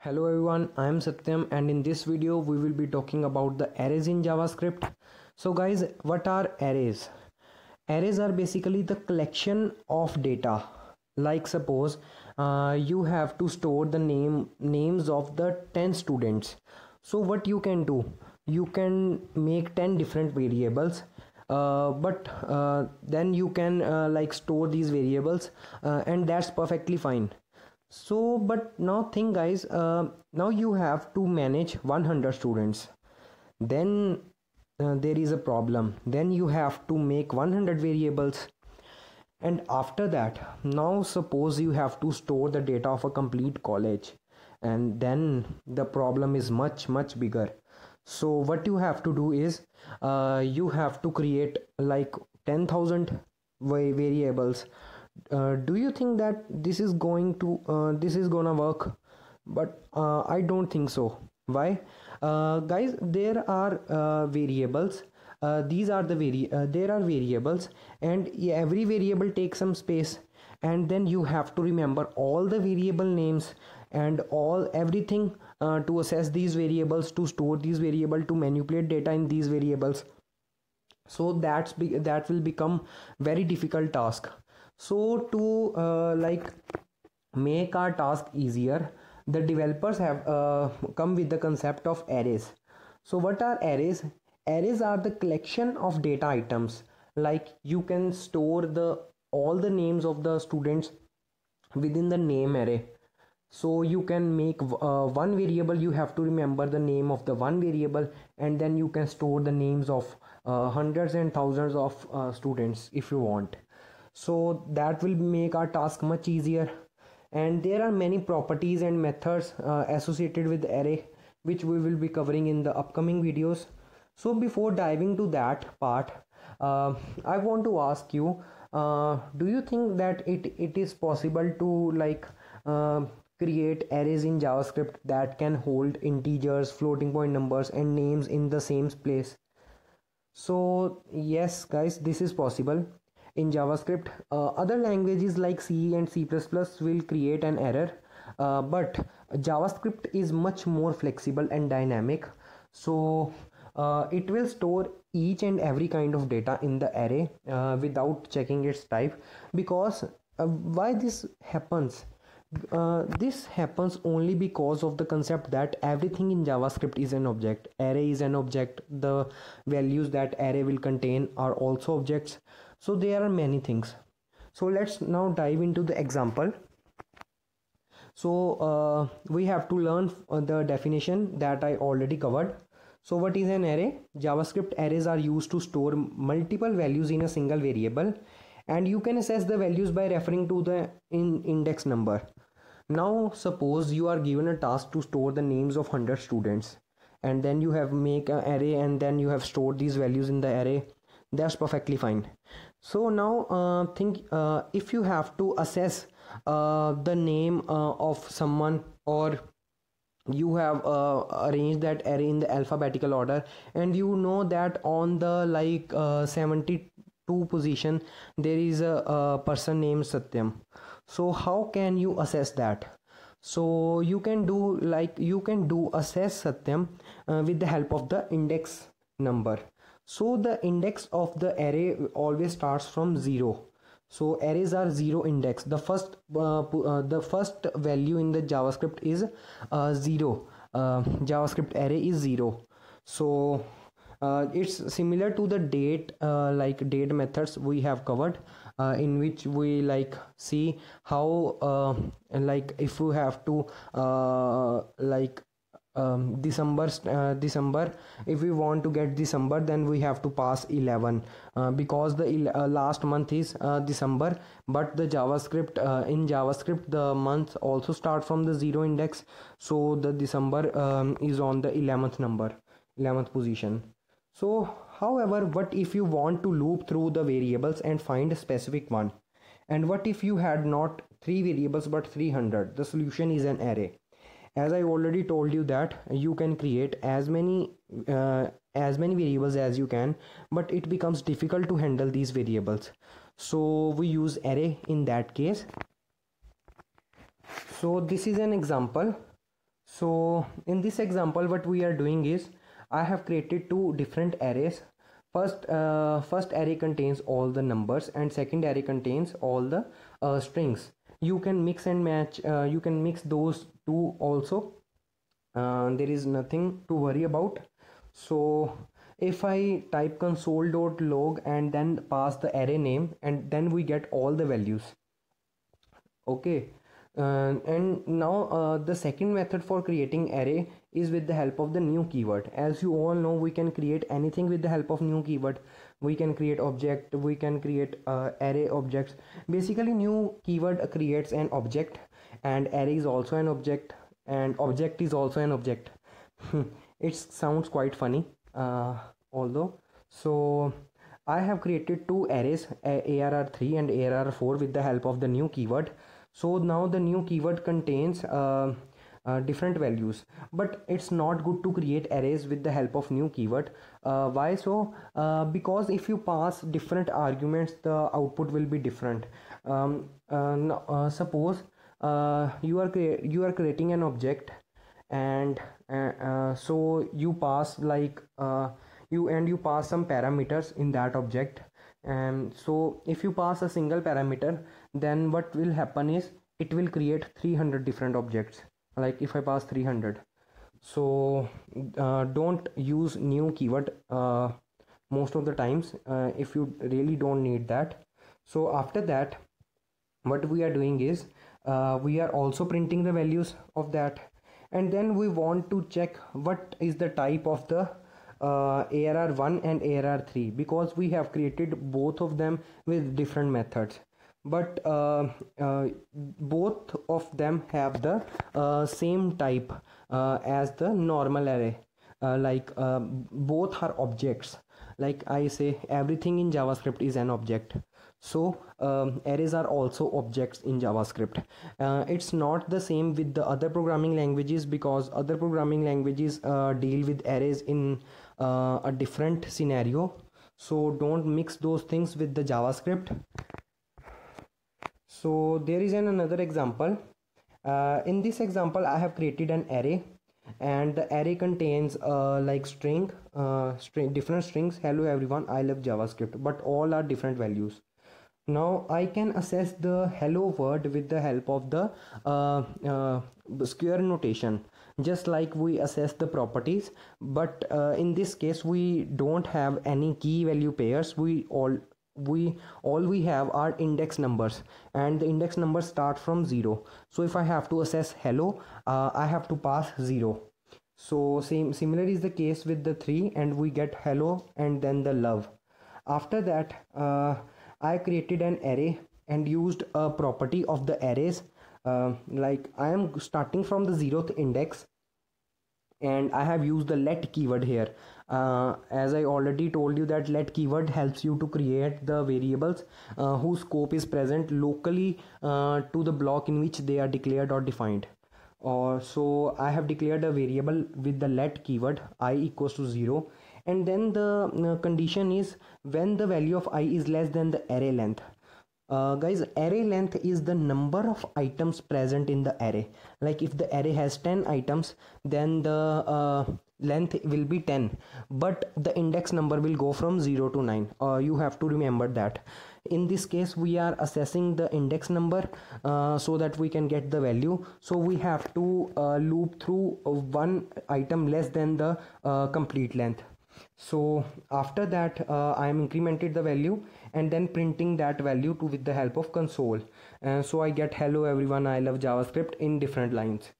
Hello everyone, I am Satyam and in this video we will be talking about the arrays in JavaScript. So guys, what are arrays? Arrays are basically the collection of data. Like suppose you have to store the names of the 10 students. So what you can do? You can make 10 different variables, but then you can like store these variables, and that's perfectly fine. So but now think guys, now you have to manage 100 students. Then there is a problem. Then you have to make 100 variables, and after that, now suppose you have to store the data of a complete college, and then the problem is much bigger. So what you have to do is you have to create like 10,000 variables. Do you think that this is gonna work? But I don't think so. Why? Guys, there are variables. These are the there are variables, and every variable takes some space, and then you have to remember all the variable names and everything to assess these variables, to store these variables, to manipulate data in these variables. So that will become very difficult task. So to like make our task easier, the developers have come with the concept of arrays. So what are arrays? Arrays are the collection of data items. Like you can store the all the names of the students within the name array. So you can make one variable, you have to remember the name of the one variable, and then you can store the names of hundreds and thousands of students if you want. So that will make our task much easier. And there are many properties and methods associated with array, which we will be covering in the upcoming videos. So before diving to that part, I want to ask you, do you think that it is possible to like create arrays in JavaScript that can hold integers, floating point numbers, and names in the same place? So yes guys, this is possible in JavaScript. Other languages like C and C++ will create an error, but JavaScript is much more flexible and dynamic. So it will store each and every kind of data in the array without checking its type. Because why this happens? This happens only because of the concept that everything in JavaScript is an object. Array is an object. The values that array will contain are also objects. So there are many things. So let's now dive into the example. So we have to learn the definition that I already covered. So what is an array? JavaScript arrays are used to store multiple values in a single variable, and you can assess the values by referring to the index number. Now suppose you are given a task to store the names of 100 students, and then you have make an array, and then you have stored these values in the array. That's perfectly fine. So now think if you have to assess the name of someone, or you have arranged that array in the alphabetical order, and you know that on the like 72 position there is a person named Satyam. So how can you assess that? So you can do assess Satyam with the help of the index number. So the index of the array always starts from 0. So arrays are 0 index. The first value in the JavaScript is 0. JavaScript array is 0. So it's similar to the date, like date methods we have covered, in which we like see how like if you have to like December, if we want to get December, then we have to pass 11 because the last month is December. But the JavaScript in JavaScript the month also start from the 0 index. So the December is on the 11th position. So however, what if you want to loop through the variables and find a specific one? And what if you had not 3 variables but 300? The solution is an array. As I already told you that you can create as many variables as you can, but it becomes difficult to handle these variables. So we use array in that case. So this is an example. So in this example what we are doing is I have created two different arrays. First array contains all the numbers and second array contains all the strings. You can mix and match, you can mix those two also. There is nothing to worry about. So if I type console.log and then pass the array name, and then we get all the values. Okay. And now the second method for creating array is with the help of the new keyword. As you all know, we can create anything with the help of new keyword. We can create object, we can create array objects. Basically new keyword creates an object, and array is also an object, and object is also an object. It sounds quite funny, although. So I have created two arrays, ARR3 and ARR4, with the help of the new keyword. So now the new keyword contains different values, but it's not good to create arrays with the help of new keyword. Why so? Because if you pass different arguments, the output will be different. Suppose you are creating an object, and so you pass like you pass some parameters in that object. And so if you pass a single parameter, then what will happen is it will create 300 different objects. Like if I pass 300, so don't use new keyword most of the times if you really don't need that. So after that, what we are doing is we are also printing the values of that, and then we want to check what is the type of the ARR1 and ARR3, because we have created both of them with different methods, but both of them have the same type as the normal array. Both are objects. Like I say, everything in JavaScript is an object. So arrays are also objects in JavaScript. It's not the same with the other programming languages, because other programming languages deal with arrays in a different scenario. So don't mix those things with the JavaScript. So there is another example. In this example I have created an array, and the array contains like different strings. Hello everyone, I love JavaScript, but all are different values. Now I can access the hello word with the help of the square notation, just like we assess the properties. But in this case we don't have any key value pairs. All we have are index numbers, and the index numbers start from 0. So if I have to access hello, I have to pass 0. So similar is the case with the 3, and we get hello and then the love. After that I created an array and used a property of the arrays. Like I am starting from the 0th index, and I have used the let keyword here. As I already told you that let keyword helps you to create the variables whose scope is present locally to the block in which they are declared or defined. So I have declared a variable with the let keyword I equals to 0, and then the condition is when the value of I is less than the array length. Guys, array length is the number of items present in the array. Like if the array has 10 items, then the length will be 10, but the index number will go from 0 to 9. You have to remember that. In this case we are assessing the index number so that we can get the value. So we have to loop through one item less than the complete length. So after that I am incremented the value and then printing that value with the help of console. So I get hello everyone, I love JavaScript in different lines.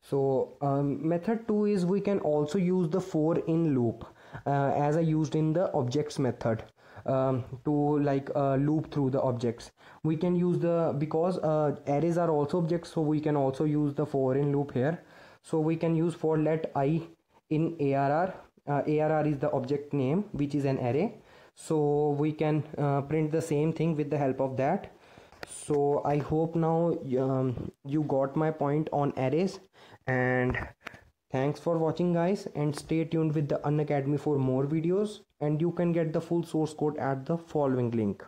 So method 2 is we can also use the for in loop as I used in the objects method to loop through the objects. We can use because arrays are also objects, so we can also use the for in loop here. So we can use for let I in ARR. ARR is the object name, which is an array, so we can print the same thing with the help of that. So I hope now you got my point on arrays, and thanks for watching guys, and stay tuned with the Unacademy for more videos, and you can get the full source code at the following link.